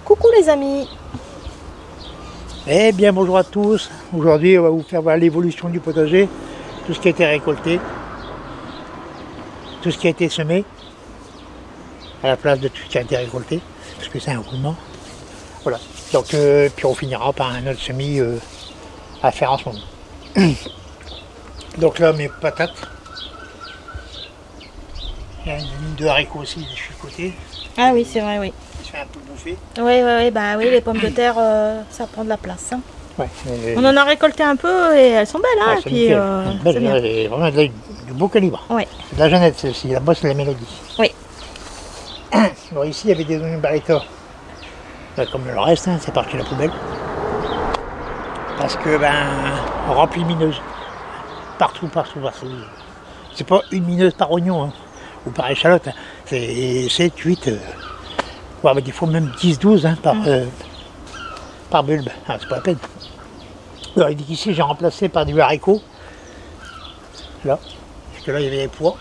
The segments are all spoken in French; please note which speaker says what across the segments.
Speaker 1: Coucou les amis.
Speaker 2: Eh bien bonjour à tous, aujourd'hui on va vous faire voir l'évolution du potager, tout ce qui a été récolté, tout ce qui a été semé, à la place de tout ce qui a été récolté, parce que c'est un roulement. Voilà, donc puis on finira par un autre semis à faire en ce moment. Donc là mes patates, il y a une ligne de haricots aussi de chaque côté.
Speaker 1: Ah oui, c'est vrai, oui.
Speaker 2: Je fais un peu bouffer.
Speaker 1: Oui, bah oui, les pommes de terre, ça prend de la place. Hein.
Speaker 2: Ouais,
Speaker 1: On en a récolté un peu et elles sont belles, hein.
Speaker 2: ouais,
Speaker 1: Et puis, c'est bien.
Speaker 2: c'est vraiment du beau calibre.
Speaker 1: Ouais.
Speaker 2: C'est de la jeunette celle-ci, là-bas c'est la mélodie.
Speaker 1: Oui.
Speaker 2: Bon, ici il y avait des oignons Barita. Comme le reste, hein, c'est parti à la poubelle. Parce que on remplit mineuse. Partout. C'est pas une mineuse par oignon, hein, ou par échalote. Hein. C'est 7, 8, voire des fois même 10, 12 hein, par bulbe. Ah, c'est pas la peine. Alors il dit qu'ici j'ai remplacé par du haricot. Là. Parce que là il y avait les pois.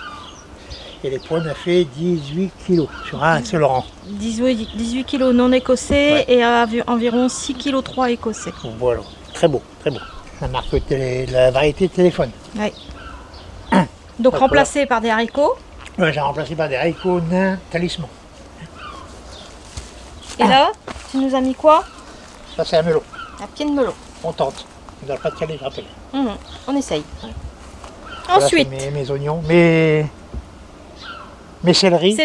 Speaker 2: Et les pois on a fait 18 kg sur un seul rang.
Speaker 1: 18 kg non écossais, ouais. Et environ 6 kg 3 écossais.
Speaker 2: Voilà, très beau. La marque la variété de téléphone.
Speaker 1: Oui. Donc remplacé par des haricots.
Speaker 2: Ouais, j'ai remplacé par des haricots nains talisman.
Speaker 1: Et là, tu nous as mis quoi?
Speaker 2: Ça c'est un melon.
Speaker 1: Un pied de melon.
Speaker 2: On tente. Dans le Pas-de-Calais, je rappelle.
Speaker 1: On essaye.
Speaker 2: Ouais.
Speaker 1: Ensuite.
Speaker 2: Voilà, mes oignons, mes céleris.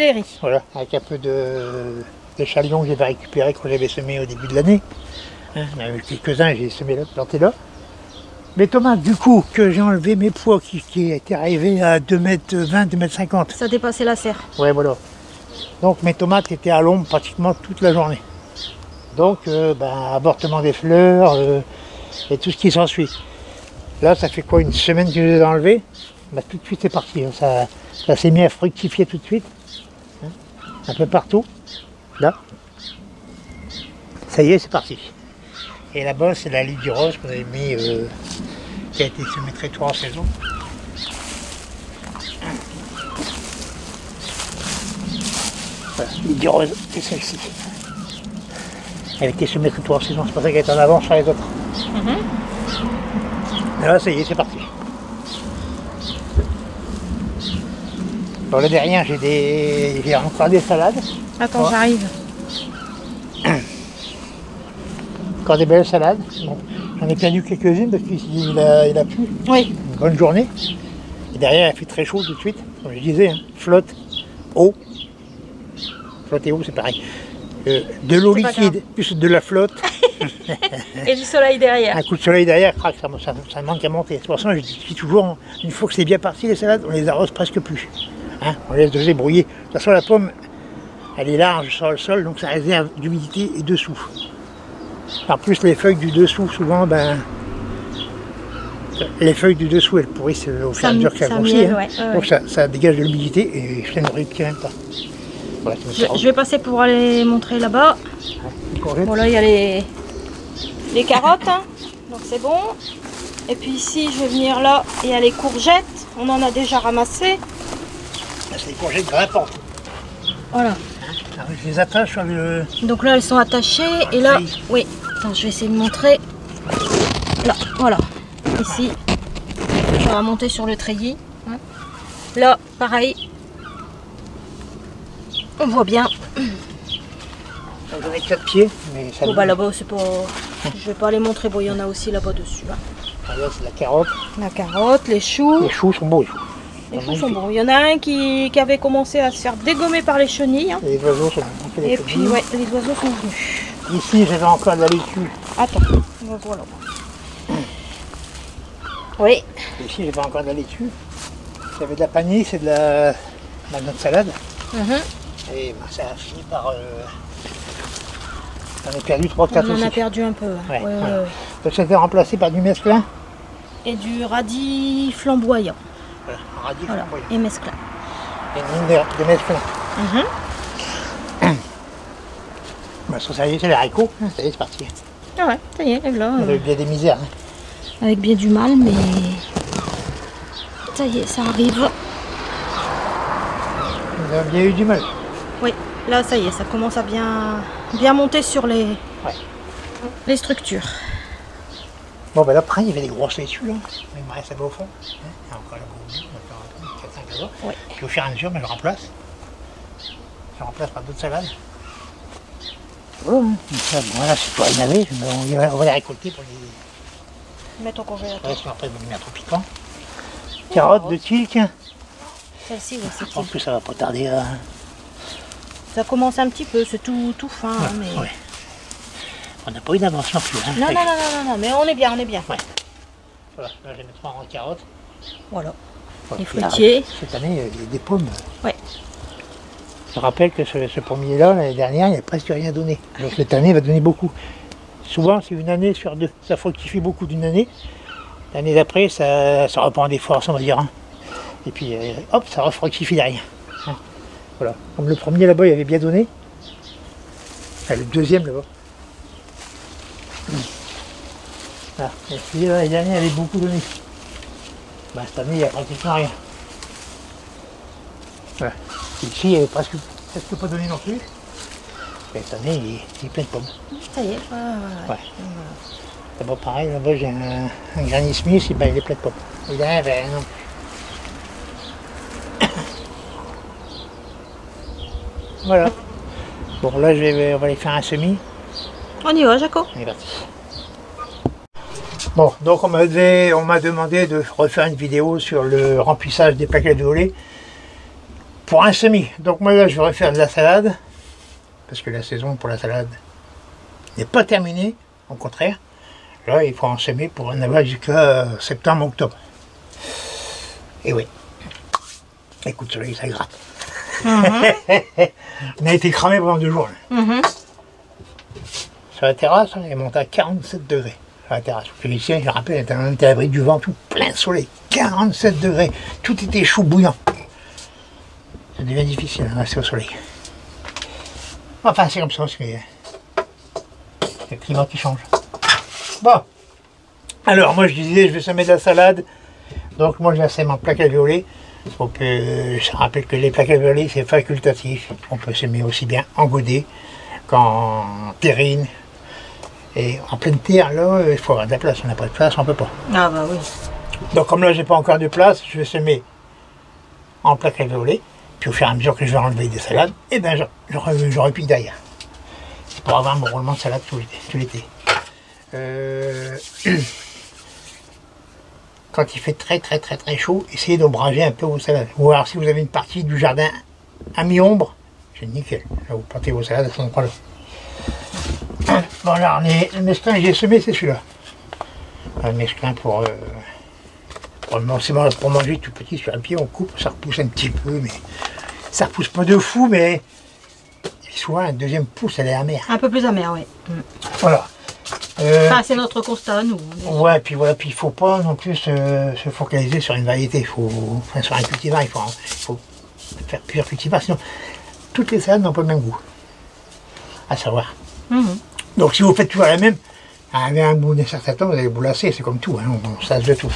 Speaker 2: Voilà, avec un peu de chalions que j'avais récupéré quand j'avais semé au début de l'année. Hein, il y en avait quelques-uns, j'ai semé là, planté là. Mes tomates, du coup, que j'ai enlevé mes pois qui étaient arrivés à 2,20 m, 2,50 m.
Speaker 1: Ça dépassait la serre.
Speaker 2: Ouais, voilà. Donc mes tomates étaient à l'ombre pratiquement toute la journée. Donc, avortement des fleurs et tout ce qui s'ensuit. Là, ça fait quoi, une semaine que je les ai enlevés? Tout de suite, c'est parti. Hein. Ça s'est mis à fructifier tout de suite. Hein, un peu partout. Là. Ça y est, c'est parti. Et là-bas, c'est la ligne du rose qu'on avait mis, qui a été semée très tôt en saison. Voilà, ligne du rose, c'est celle-ci. Elle a été semée très tôt en saison, c'est pour ça qu'elle est en avance sur les autres. Et là, ça y est, c'est parti. Bon, là derrière, j'ai encore des salades.
Speaker 1: Attends, j'arrive.
Speaker 2: Encore des belles salades. Bon, j'en ai perdu quelques-unes parce qu'il a plu.
Speaker 1: Oui.
Speaker 2: Une bonne journée. Et derrière, il fait très chaud tout de suite. Comme je disais, hein, flotte, eau. Flotte et eau, c'est pareil. De l'eau liquide, plus de la flotte.
Speaker 1: Et du soleil derrière.
Speaker 2: Un coup de soleil derrière, crac, ça manque à monter. C'est pour ça que je dis toujours, une fois que c'est bien parti les salades, on les arrose presque plus. Hein, on laisse de brouiller. De toute façon, la pomme, elle est large sur le sol, donc ça réserve d'humidité et dessous. En plus, les feuilles du dessous, souvent, les feuilles du dessous, elles pourrissent au fur et à mesure qu'elles grossissent. Hein. Ouais. Donc ça dégage de l'humidité et je ne nourris même pas. Voilà,
Speaker 1: je vais passer pour aller montrer là-bas. Ouais, bon, là, il y a les carottes, hein. Donc c'est bon. Et puis ici, je vais venir là, il y a les courgettes. On en a déjà ramassé.
Speaker 2: C'est des courgettes grimpantes.
Speaker 1: Voilà.
Speaker 2: Alors, je les attache sur le...
Speaker 1: Donc là, elles sont attachées. Et là, oui. Attends, je vais essayer de montrer. Là, voilà. Ici, je vais monter sur le treillis. Là, pareil. On voit bien.
Speaker 2: J'en ai 4 pieds, mais ça...
Speaker 1: Bon, là-bas, c'est pas... Je vais pas les montrer. Bon, il y en a aussi là-bas dessus. Hein.
Speaker 2: Ah, là, c'est la carotte.
Speaker 1: La carotte, les choux.
Speaker 2: Les choux sont beaux, les choux.
Speaker 1: Les choux sont bons. Il y en a un qui avait commencé à se faire dégommer par les chenilles. Hein.
Speaker 2: Les oiseaux sont venus.
Speaker 1: Et puis, ouais, les oiseaux sont venus.
Speaker 2: Ici, j'avais encore de la laitue.
Speaker 1: Attends, voilà. Oui.
Speaker 2: Ici, j'avais encore de la laitue. J'avais de la panisse et de notre salade. Et ça a fini par... On a perdu 3-4 aussi.
Speaker 1: On en a perdu un peu.
Speaker 2: Ouais.
Speaker 1: Ouais.
Speaker 2: Donc ça a été remplacé par du mesclun.
Speaker 1: Et du radis flamboyant.
Speaker 2: Voilà, un radis flamboyant.
Speaker 1: Et mesclun.
Speaker 2: Et une ligne de mesclun. Ça y est, c'est les haricots. Ça y est, c'est parti.
Speaker 1: Ah ouais, ça y est, là.
Speaker 2: Il y a des misères. Hein.
Speaker 1: Avec bien du mal, mais... Ça y est, ça arrive.
Speaker 2: Vous avez bien eu du mal.
Speaker 1: Oui. Là, ça y est, ça commence à bien monter sur les structures.
Speaker 2: Bon, ben là, après, il y avait des grosses laitues, là. Il me reste là-bas au fond. Hein, il y a encore là-bas au milieu, donc 4-5 raisons.
Speaker 1: Ouais.
Speaker 2: Puis au fur et à mesure, je remplace. Je remplace par d'autres salades. Voilà, hein. Ça, bon, voilà, c'est pour les naver. On va les récolter pour les
Speaker 1: Mettre au congélateur.
Speaker 2: Ouais, après, ils vont les mettre au piquant. Carottes de Thiel, tiens.
Speaker 1: Celle-ci, oui, c'est
Speaker 2: Je pense que ça va pas tarder à...
Speaker 1: Ça commence un petit peu, c'est tout fin.
Speaker 2: Ouais,
Speaker 1: hein, mais...
Speaker 2: ouais. On n'a pas eu d'avance non plus. Hein,
Speaker 1: Non, mais on est bien, Ouais.
Speaker 2: Voilà, là je vais mettre en carottes.
Speaker 1: Voilà.
Speaker 2: Voilà.
Speaker 1: Les fruitiers.
Speaker 2: Cette année, il y a des pommes.
Speaker 1: Ouais.
Speaker 2: Je rappelle que ce pommier-là, l'année dernière, il n'a presque rien donné. Donc cette année, il va donner beaucoup. Souvent, c'est une année sur deux. Ça fructifie beaucoup d'une année. L'année d'après, ça reprend des forces, on va dire. Hein. Et puis, hop, ça refructifie derrière. Hein. Voilà. Comme le premier là-bas, il avait bien donné. Enfin, le deuxième là-bas. Ah, et puis l'année dernière, il avait beaucoup donné. Bah, cette année, il n'y a pratiquement rien. Voilà. Ici, il n'y avait presque pas donné non plus. Et cette année, il est plein de pommes.
Speaker 1: Ça y est,
Speaker 2: Ouais. D'abord, pareil, là-bas, j'ai un Granny Smith, et ben, il est plein de pommes. Il y a ben, non. Voilà. Bon, là, on va aller faire un semis.
Speaker 1: On y va, Jaco.
Speaker 2: On est parti. Bon, donc on m'a demandé de refaire une vidéo sur le remplissage des plaquettes de lait pour un semis. Donc moi là je vais refaire de la salade, parce que la saison pour la salade n'est pas terminée, au contraire. Là il faut en semer pour en avoir jusqu'à septembre-octobre. Et oui, les coups de soleil ça gratte. On a été cramé pendant 2 jours. Sur la terrasse, on est monté à 47 degrés. La terrasse. Ici, je rappelle, était un abri du vent, tout plein de soleil, 47 degrés, tout était chaud bouillant. Ça devient difficile de rester au soleil. Enfin, c'est comme ça, c'est le climat qui change. Bon, alors moi je disais, je vais semer de la salade, donc moi je la sème en plaquettes violet. Donc, je rappelle que les plaquettes violet c'est facultatif, on peut semer aussi bien en godet qu'en terrine. Et en pleine terre, là, il faut avoir de la place. On n'a pas de place, on ne peut pas.
Speaker 1: Ah bah oui.
Speaker 2: Donc comme là, j'ai pas encore de place, je vais semer en plaquettes violet. Puis au fur et à mesure que je vais enlever des salades, et ben je repique derrière. C'est pour avoir mon roulement de salade tout l'été. Quand il fait très chaud, essayez d'ombrager un peu vos salades. Ou alors si vous avez une partie du jardin à mi-ombre, c'est nickel. Là, vous plantez vos salades à cet endroit-là. Bon alors, le mesclin que j'ai semé, c'est celui-là. Un mesclin pour manger tout petit sur un pied, on coupe, ça repousse un petit peu, mais ça repousse pas de fou, mais souvent un deuxième pouce, elle est amère.
Speaker 1: Un peu plus amère, oui.
Speaker 2: Voilà.
Speaker 1: Enfin, c'est notre constat à nous.
Speaker 2: Ouais, puis voilà, puis il faut pas non plus se focaliser sur une variété, enfin sur un cultivar, il faut faire plusieurs cultivars, sinon toutes les salades n'ont pas le même goût. À savoir. Donc si vous faites toujours la même, à un bout d'un certain temps, vous allez vous lasser, c'est comme tout, hein, on se lasse de tout.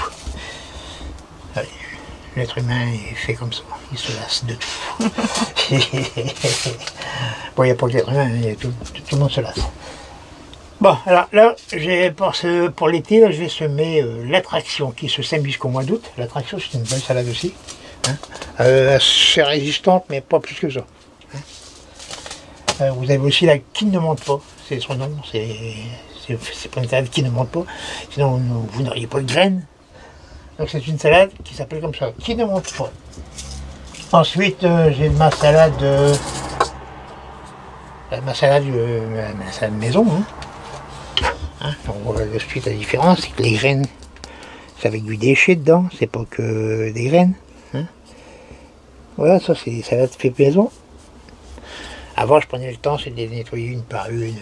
Speaker 2: L'être humain est fait comme ça, il se lasse de tout. Bon, il n'y a pas que l'être humain, tout le monde se lasse. Bon, alors là, pour l'été, je vais semer l'attraction qui se sème jusqu'au mois d'août. L'attraction, c'est une bonne salade aussi. Hein. C'est résistante, mais pas plus que ça. Hein. Vous avez aussi la qui ne monte pas, c'est son nom, c'est pas une salade qui ne monte pas, sinon vous n'auriez pas de graines. Donc c'est une salade qui s'appelle comme ça, qui ne monte pas. Ensuite, j'ai ma salade maison. Hein, on voit de suite la différence, c'est que les graines, c'est avec du déchet dedans, c'est pas que des graines. Hein. Voilà, ça c'est des salades fait maison. Avant, je prenais le temps, c'est de les nettoyer une par une.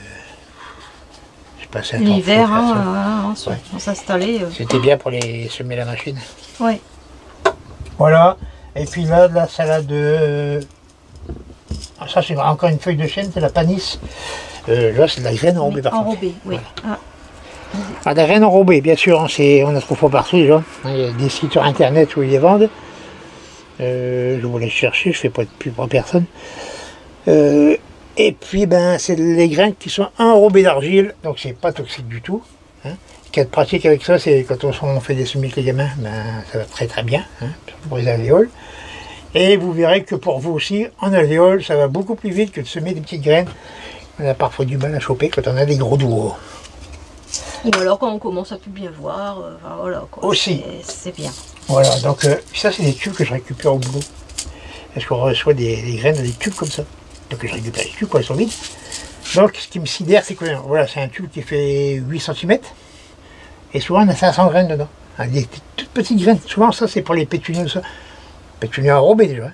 Speaker 2: Je passais un temps.
Speaker 1: L'hiver, on s'installait.
Speaker 2: C'était bien pour les semer la machine.
Speaker 1: Oui.
Speaker 2: Voilà. Et puis là, de la salade ça, c'est encore une feuille de chêne, c'est la panisse. Là, c'est de la graine enrobée par contre.
Speaker 1: Enrobée, oui.
Speaker 2: Voilà. Ah, de la graine enrobée, bien sûr, on a trop fois partout déjà. Il y a des sites sur internet où ils les vendent. Je vous laisse chercher, je fais pas de pub pour personne. Et puis ben c'est les graines qui sont enrobées d'argile, donc c'est pas toxique du tout. Hein. Ce qui est pratique avec ça, c'est quand on fait des semis avec les gamins, ben, ça va très très bien, hein, pour les alvéoles. Et vous verrez que pour vous aussi, en alvéoles, ça va beaucoup plus vite que de semer des petites graines. On a parfois du mal à choper quand on a des gros doigts.
Speaker 1: Ou alors quand on commence à plus bien voir, enfin, voilà quoi.
Speaker 2: Aussi.
Speaker 1: C'est bien.
Speaker 2: Voilà, donc ça c'est des tubes que je récupère au boulot. Parce qu'on reçoit des graines dans des tubes comme ça. Donc je récupère les tubes quand elles sont vides. Donc ce qui me sidère, c'est que voilà, c'est un tube qui fait 8 cm. Et souvent on a 500 graines dedans. Hein, des toutes petites graines. Souvent ça c'est pour les pétunias, ça. Pétunias enrobées déjà.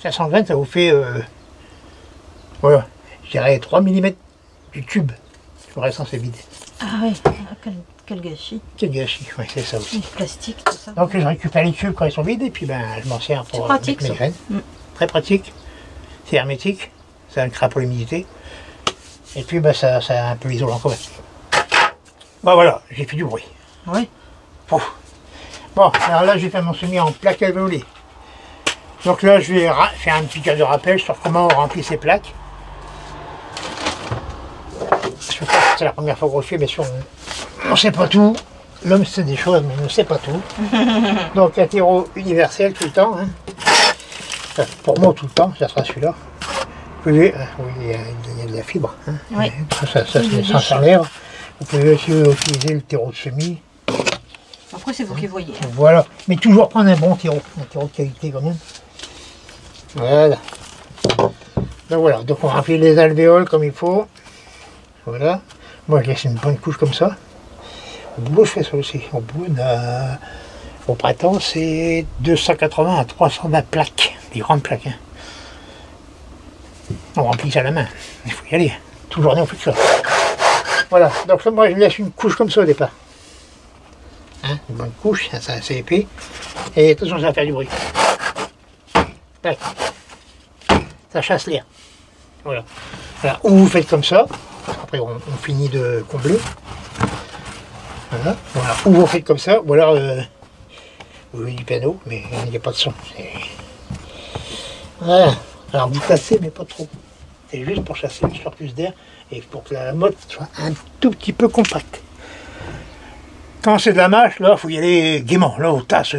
Speaker 2: 500 graines, ça vous fait voilà, je dirais 3 mm du tube. Le reste c'est vide.
Speaker 1: Ah oui, quel gâchis.
Speaker 2: Quel gâchis, oui, c'est ça aussi.
Speaker 1: Du plastique, tout ça.
Speaker 2: Donc je récupère les tubes quand ils sont vides et puis ben, je m'en sers pour
Speaker 1: pratique,
Speaker 2: mettre mes graines. Très pratique. C'est hermétique. Ça ne craint pas l'humidité. Et puis ben, ça a un peu isolant quand même. Bon voilà, j'ai fait du bruit.
Speaker 1: Oui.
Speaker 2: Pouf. Bon, alors là j'ai fait mon semis en plaque alvéolée. Donc là je vais faire un petit cas de rappel sur comment on remplit ces plaques. C'est la première fois qu'on le fait, bien sûr, on ne sait pas tout. L'homme sait des choses, mais il ne sait pas tout. Donc un terreau universel tout le temps. Hein. Enfin, pour moi, tout le temps, ça sera celui-là. Vous pouvez, oui, il y a de la fibre. Hein.
Speaker 1: Oui.
Speaker 2: Ça s'enlève. Vous pouvez aussi utiliser le terreau de semis.
Speaker 1: Après, c'est vous qui voyez.
Speaker 2: Voilà. Mais toujours prendre un bon terreau. Un terreau de qualité quand même. Voilà. Donc voilà. Donc on remplit les alvéoles comme il faut. Voilà. Moi je laisse une bonne couche comme ça. Au boulot je fais ça aussi. Au printemps c'est 280 à 320 plaques. Des grandes plaques. Hein. On remplit ça à la main. Il faut y aller. Toute journée on fait ça. Voilà. Donc là, moi je laisse une couche comme ça au départ. Hein, une bonne couche, ça c'est assez épais. Et attention ça va faire du bruit. Tac. Ça chasse l'air. Voilà. Alors, ou vous faites comme ça. Après, on finit de combler. Voilà. Voilà. Ou vous faites comme ça, ou alors vous jouez du piano, mais il n'y a pas de son. Voilà. Alors vous cassez, mais pas trop. C'est juste pour chasser le surplus d'air et pour que la motte soit un tout petit peu compacte. Quand c'est de la mâche, là, il faut y aller gaiement. Là, on tasse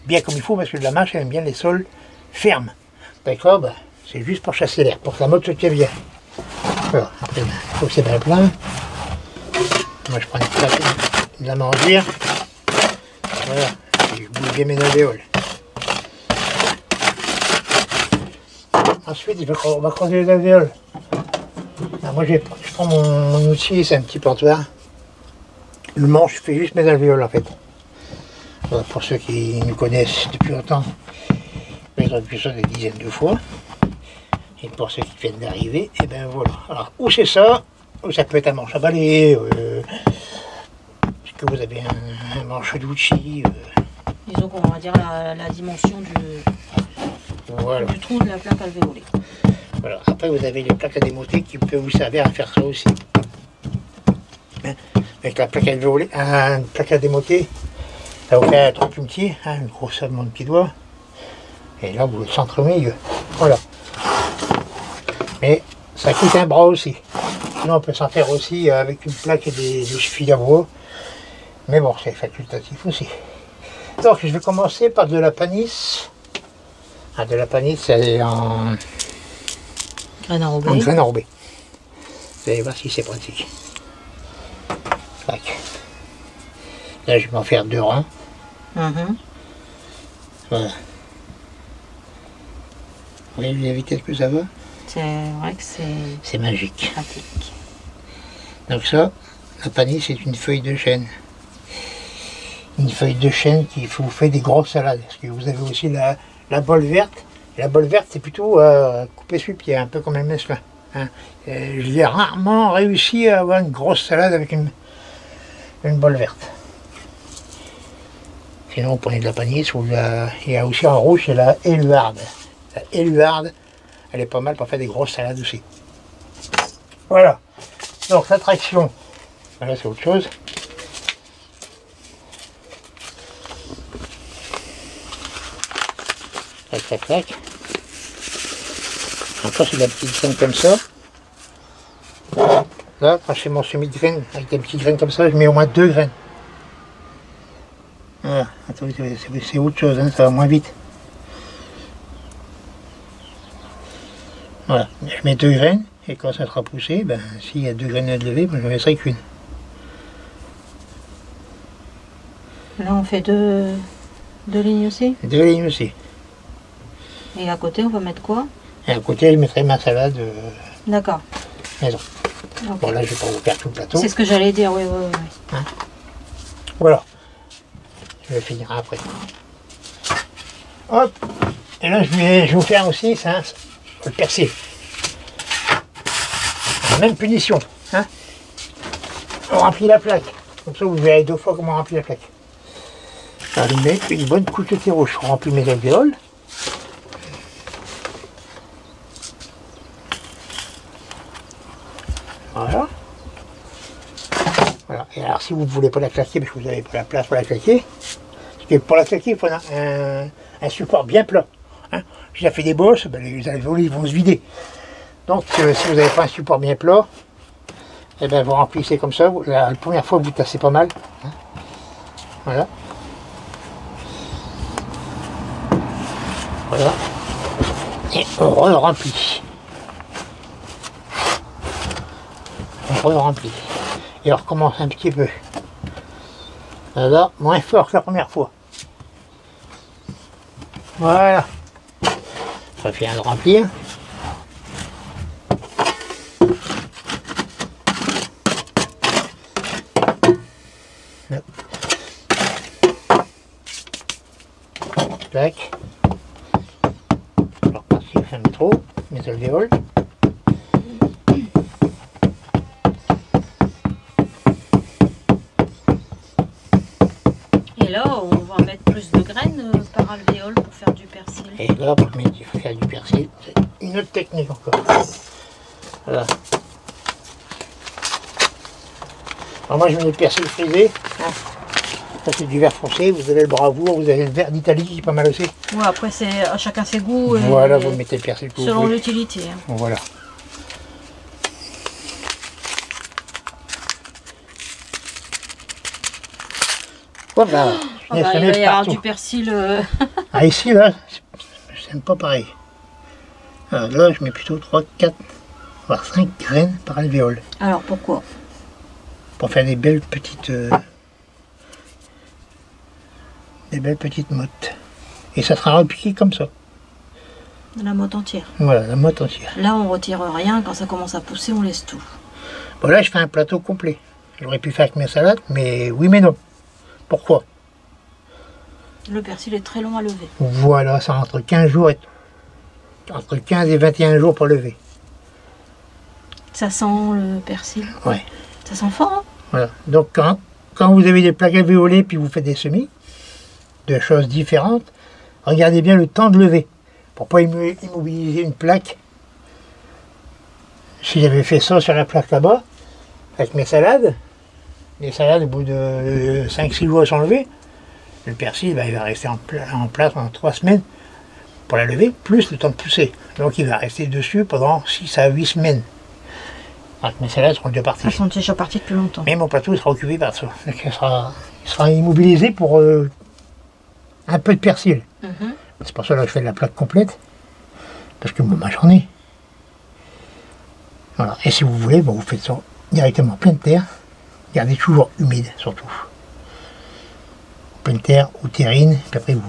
Speaker 2: bien comme il faut, parce que de la mâche, elle aime bien les sols fermes. D'accord, ben, c'est juste pour chasser l'air, pour que la motte se tienne bien. Voilà. Après, il faut que c'est bien plein. Moi, je prends une plaque de la mangière. Voilà. Et je bouge bien mes alvéoles. Ensuite, on va creuser les alvéoles. Alors, moi, je prends mon outil, c'est un petit portoir. Le manche, je fais juste mes alvéoles, en fait. Voilà, pour ceux qui nous connaissent depuis longtemps, ils ont vu ça des dizaines de fois. Et pour ceux qui viennent d'arriver, et ben voilà. Alors, ou c'est ça, ou ça peut être un manche à balai, est-ce que vous avez un manche d'outil
Speaker 1: Disons qu'on va dire la dimension
Speaker 2: voilà.
Speaker 1: du trou de la plaque alvéolée.
Speaker 2: Voilà. Après, vous avez les plaques à démonter qui peuvent vous servir à faire ça aussi. Hein, avec la plaque alvéolée, une plaque à démonter, ça vous fait un trou plus petit, hein, une grosseur de mon petit doigt. Et là, vous le centrez au milieu. Voilà. Mais ça coûte un bras aussi. Sinon, on peut s'en faire aussi avec une plaque et des fils à bois. Mais bon, c'est facultatif aussi. Donc, je vais commencer par de la panisse. Ah, de la panisse, c'est en
Speaker 1: Graine enrobée.
Speaker 2: en graine enrobée. Vous allez voir si c'est pratique. Tac. Là, je vais m'en faire 2 rangs. Voilà. Vous voyez la vitesse que ça va?
Speaker 1: C'est vrai que
Speaker 2: c'est magique.
Speaker 1: pratique.
Speaker 2: Donc ça, la panisse, c'est une feuille de chêne. Une feuille de chêne qui vous fait des grosses salades. Parce que vous avez aussi la bolle verte. Et la bolle verte, c'est plutôt coupée sur le pied, un peu comme un mesclin. Hein. J'ai rarement réussi à avoir une grosse salade avec une bolle verte. Sinon, vous prenez de la panisse ou il y a aussi en rouge, c'est la éluarde. La éluarde, elle est pas mal pour faire des grosses salades aussi. Voilà. Donc la traction, voilà, c'est autre chose. Tac, tac, tac. ça c'est de la petite graine comme ça. Là, quand je fais mon semis de graines, avec des petites graines comme ça, je mets au moins 2 graines. Voilà, attendez, c'est autre chose, hein, ça va moins vite. Voilà, je mets 2 graines, et quand ça sera poussé, ben, s'il y a 2 graines à lever, ben, je ne mettrai qu'une.
Speaker 1: Là, on fait deux lignes aussi.
Speaker 2: 2 lignes aussi.
Speaker 1: Et à côté, on va mettre quoi?
Speaker 2: Et à côté, je mettrai ma salade
Speaker 1: D'accord.
Speaker 2: maison.
Speaker 1: Okay.
Speaker 2: Bon, là, je ne vais pas vous faire tout le plateau.
Speaker 1: C'est ce que j'allais dire, oui.
Speaker 2: Hein, voilà. Je vais finir après. Hop. Et là, je vais vous faire aussi ça, le persil. La même punition. Hein. On remplit la plaque. Comme ça, vous verrez 2 fois comment on remplit la plaque. Alors, je mets une bonne couche de terreau. Je remplis mes alvéoles. Voilà. Voilà. Et alors, si vous ne voulez pas la claquer, parce que vous n'avez pas la place pour la claquer, parce que pour la claquer, il faut un support bien plat. Hein. Si j'ai fait des bosses, ben, les alvéoles ils vont se vider. Donc, si vous n'avez pas un support bien plat, eh ben, vous remplissez comme ça. La première fois, vous tassez pas mal. Hein. Voilà. Voilà. Et on remplit. On remplit. Et on recommence un petit peu. Voilà, moins fort que la première fois. Voilà. Ça vient de remplir. Tac. Alors, parce qu'il fait trop, mes alvéoles.
Speaker 1: Et là, on va mettre plus de graines par alvéole pour faire du persil.
Speaker 2: Et là, pour faire du persil, c'est une autre technique encore. Voilà. Alors moi, je mets le persil frisé. Hein. Ça, c'est du vert foncé. Vous avez le bravoure, vous avez le vert d'Italie qui est pas mal aussi.
Speaker 1: Ouais, après, c'est à chacun ses goûts.
Speaker 2: Voilà, vous mettez le persil que vous
Speaker 1: selon
Speaker 2: voulez.
Speaker 1: l'utilité. Hein.
Speaker 2: Voilà. Voilà.
Speaker 1: Oh, bah, il va y avoir du persil.
Speaker 2: Ah, ici, là, c'est pas pareil. Alors, là, je mets plutôt 3, 4, voire 5 graines par alvéole.
Speaker 1: Alors, pourquoi?
Speaker 2: Pour faire des belles petites mottes. Et ça sera repiqué comme ça.
Speaker 1: La motte entière.
Speaker 2: Voilà, la motte entière.
Speaker 1: Là, on retire rien. Quand ça commence à pousser, on laisse tout.
Speaker 2: Bon, là, je fais un plateau complet. J'aurais pu faire avec mes salades, mais oui, mais non. Pourquoi?
Speaker 1: Le persil est très long à lever.
Speaker 2: Voilà, ça entre 15 jours et entre 15 et 21 jours pour lever.
Speaker 1: Ça sent le persil.
Speaker 2: Ouais.
Speaker 1: Ça sent fort, hein?
Speaker 2: Voilà. Donc quand vous avez des plaques alvéolées puis vous faites des semis de choses différentes, regardez bien le temps de lever pour pas immobiliser une plaque. Si j'avais fait ça sur la plaque là-bas, avec mes salades, les salades au bout de 5-6 jours sont levées, le persil il va rester en place pendant 3 semaines pour la lever, plus le temps de pousser. Donc il va rester dessus pendant 6 à 8 semaines. Donc mes salades seront déjà parties.
Speaker 1: Elles sont déjà parties depuis longtemps.
Speaker 2: Mais mon plateau sera occupé par ça. Donc, il sera immobilisé pour un peu de persil. C'est pour ça que je fais de la plaque complète. Parce que bon, j'en ai. Voilà. Et si vous voulez, bon, vous faites ça directement pleine terre. Gardez toujours humide, surtout. Pleine terre ou terrine. Puis après, vous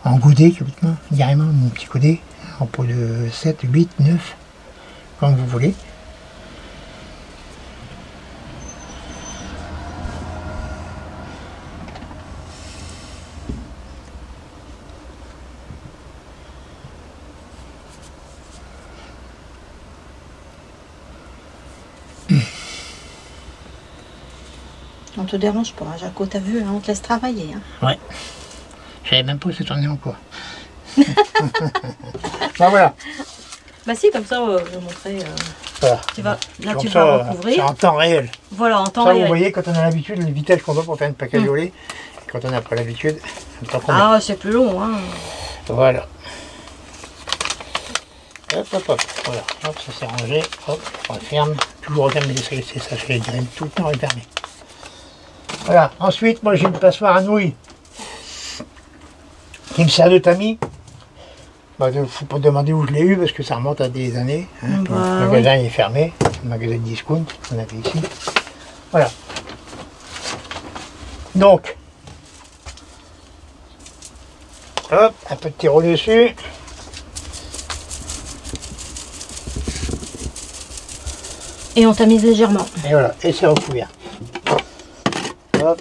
Speaker 2: en goudé, carrément, mon petit goudé. En pot de 7, 8, 9, comme vous voulez.
Speaker 1: On te dérange pas, Jaco, t'as vu, hein, on te laisse travailler. Hein.
Speaker 2: Ouais. Je savais même pas où c'est tourné encore. Ben voilà.
Speaker 1: Bah si, comme ça, je vais montrer.
Speaker 2: Voilà.
Speaker 1: Là,
Speaker 2: Comme
Speaker 1: tu
Speaker 2: ça,
Speaker 1: vas recouvrir.
Speaker 2: c'est en temps réel.
Speaker 1: Voilà, en temps
Speaker 2: Ça,
Speaker 1: réel.
Speaker 2: vous voyez, quand on a l'habitude, le vitesse qu'on doit pour faire une plaque alvéolée, quand on n'a pas l'habitude, le temps qu'on met.
Speaker 1: Ah, c'est plus long, hein.
Speaker 2: Voilà. Hop, hop, hop. Voilà. Hop, ça s'est rangé. Hop, on referme. Toujours refermer ces sachets de graines. Tout le temps refermé. Voilà. Ensuite, moi j'ai une passoire à nouilles qui me sert de tamis. Il ne faut pas demander où je l'ai eu parce que ça remonte à des années. Hein. Le magasin il est fermé. Le magasin de discount qu'on avait ici. Voilà. Donc, hop, un peu de terreau dessus.
Speaker 1: Et on tamise légèrement.
Speaker 2: Et voilà, et c'est recouvert. Hop.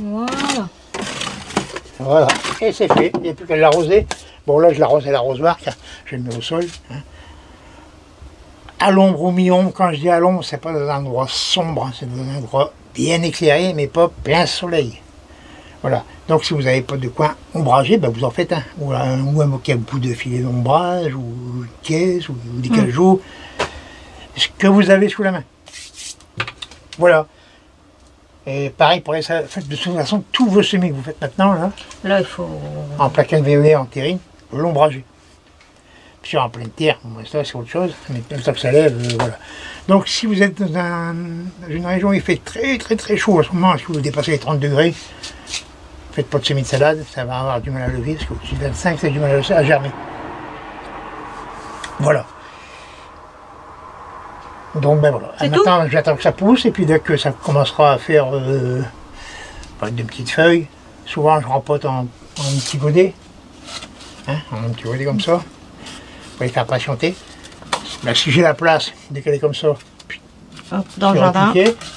Speaker 1: Voilà.
Speaker 2: Voilà, et c'est fait. Il n'y a plus qu'à l'arroser. Bon là je l'arrose à l'arrosoir car je le mets au sol. Hein. À l'ombre ou mi-ombre, quand je dis à l'ombre, c'est pas dans un endroit sombre, hein, c'est dans un endroit bien éclairé, mais pas plein soleil. Voilà. Donc si vous n'avez pas de coin ombragé, ben, vous en faites un. Ou un bout de filet d'ombrage, ou une caisse, ou des cajoux. Ce que vous avez sous la main. Voilà. Et pareil pour les salades. De toute façon, tous vos semis que vous faites maintenant,
Speaker 1: là il faut...
Speaker 2: en plaquette VOD, en terrine, l'ombragé. Puis en pleine terre, bon, ça c'est autre chose, mais le temps que ça lève, voilà. Donc si vous êtes dans une région où il fait très chaud en ce moment, si vous dépassez les 30 degrés, faites pas de semis de salade, ça va avoir du mal à lever, parce qu'au-dessus de 25, c'est du mal à germer. Voilà. Donc ben voilà. Maintenant j'attends que ça pousse, et puis dès que ça commencera à faire des petites feuilles, souvent je rempote en petit godet, hein, en petit godet comme ça. Pour les faire patienter. Là, si j'ai la place, dès qu'elle est comme ça,
Speaker 1: hop, dans le jardin.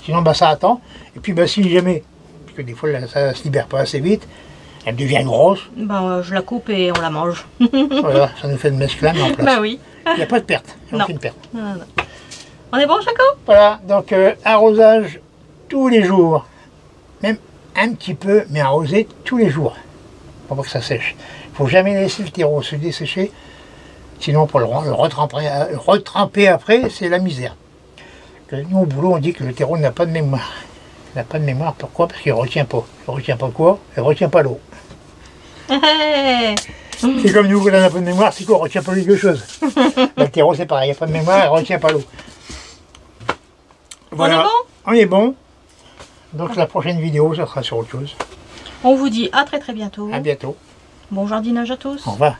Speaker 2: Sinon, bah, ça attend. Et puis, bah, si jamais, parce que des fois, là, ça ne se libère pas assez vite, elle devient grosse.
Speaker 1: Bah, je la coupe et on la mange.
Speaker 2: Voilà, ça nous fait une mesclame en place.
Speaker 1: Bah oui.
Speaker 2: Il n'y a pas de perte.
Speaker 1: Non.
Speaker 2: Aucune perte.
Speaker 1: Non. On est bon, Jaco?
Speaker 2: Voilà, donc arrosage tous les jours. Même un petit peu, mais arroser tous les jours. Pour pas que ça sèche. Il ne faut jamais laisser le terreau se dessécher. Sinon, pour le retremper après, c'est la misère. Nous, au boulot, on dit que le terreau n'a pas de mémoire. Il n'a pas de mémoire, pourquoi? Parce qu'il ne retient pas. Il ne retient pas quoi? Il ne retient pas l'eau. C'est comme nous, quand on n'a pas de mémoire, c'est qu'on ne retient pas quelque chose. Le terreau, c'est pareil, il n'y a pas de mémoire, il ne retient pas l'eau. Voilà. On est bon. Donc, la prochaine vidéo, ça sera sur autre chose.
Speaker 1: On vous dit à très bientôt.
Speaker 2: À bientôt.
Speaker 1: Bon jardinage à tous.
Speaker 2: Au revoir.